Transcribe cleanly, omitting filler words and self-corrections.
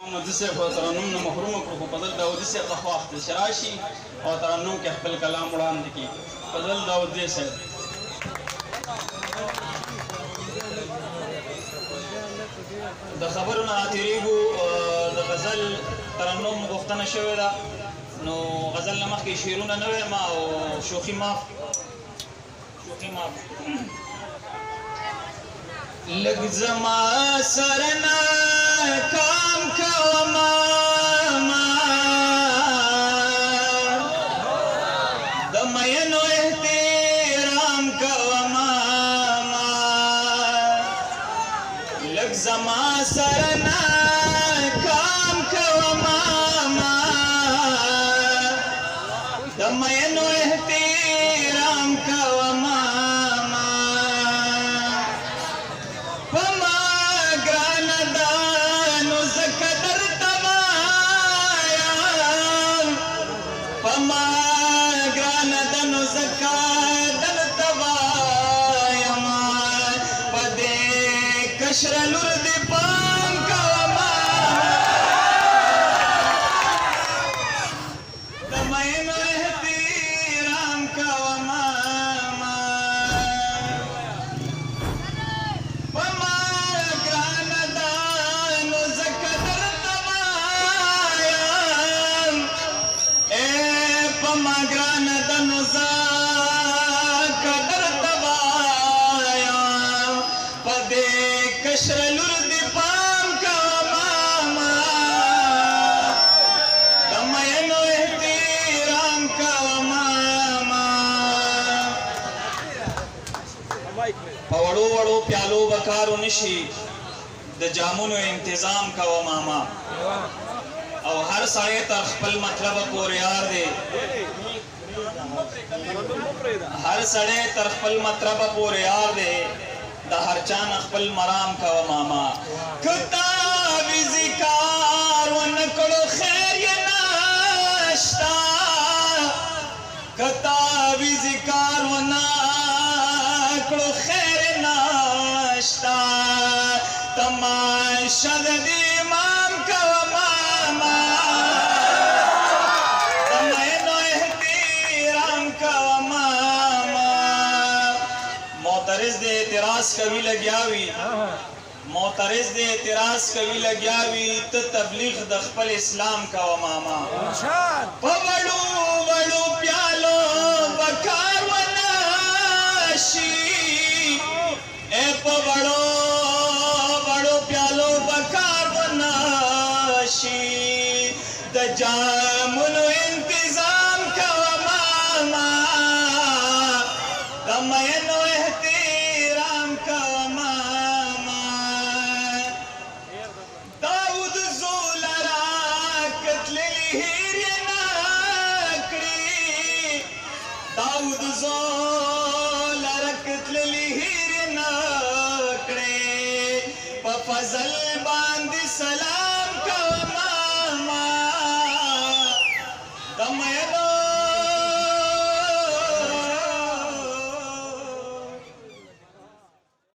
محمد صاحب خو ترنم نه محروم کړو خو فضل داودي صاحب ته خو اخیستل شي راشي او ترنم کې خپل کلام وړاندې کړي. فضل داودي صاحب د خبرو نه راتېرېږو. د غزل ترنم غوښتنه شوې ده، نو غزل نه مخکې شعرونه نه وایم او شوخي معاف لږ زما سره نه کام کوه ماما، د مینو احترام کوه ماما، لږ زما سره نه کام کوه ماما، د مینو احترام کوه ماما. کشر لور دی پام کوه ماما، د مینو احترام کوه ماما، په ما ګرانه ده نو ځکه درته وایم، په ما ګرانه ده نو ځکه درته وایم، په دې کشر لور دی پام کوه ماما، د مینو احترام کوه ماما. په وړو وړو پیالو به کارو نشي، د جامونو انتظام کوه ماما، او هر سړی تر خپل مطلبه پورې یار دی، هر سړی تر خپل مطلبه پورې یار دی، د هر چا نه خپل مرام کوه ماما. که تعویضي کار ونه کړو خیر یې نشته، که تعویضي کار ونه کړو خیر یې نشته، تماشه د دې امام کوه ماما، د مینو احترام کوه ماما. معترض دې اعتراض کوي لګیاوي، معترض دې اعتراض کوي لګیاوي، ته تبلیغ د خپل اسلام کوه ماما. په وړو وړو پیالو به کار ونه شي، په وړو وړو پیالو به کار ونه شي، د جامونو انتظام کوه ماما، د مینو احترام کوه ماما. داود زولرا کتللی هیر یې نه کړي، داود زولرا کتللی هیر یې نه کړي، په فضل باندې سلام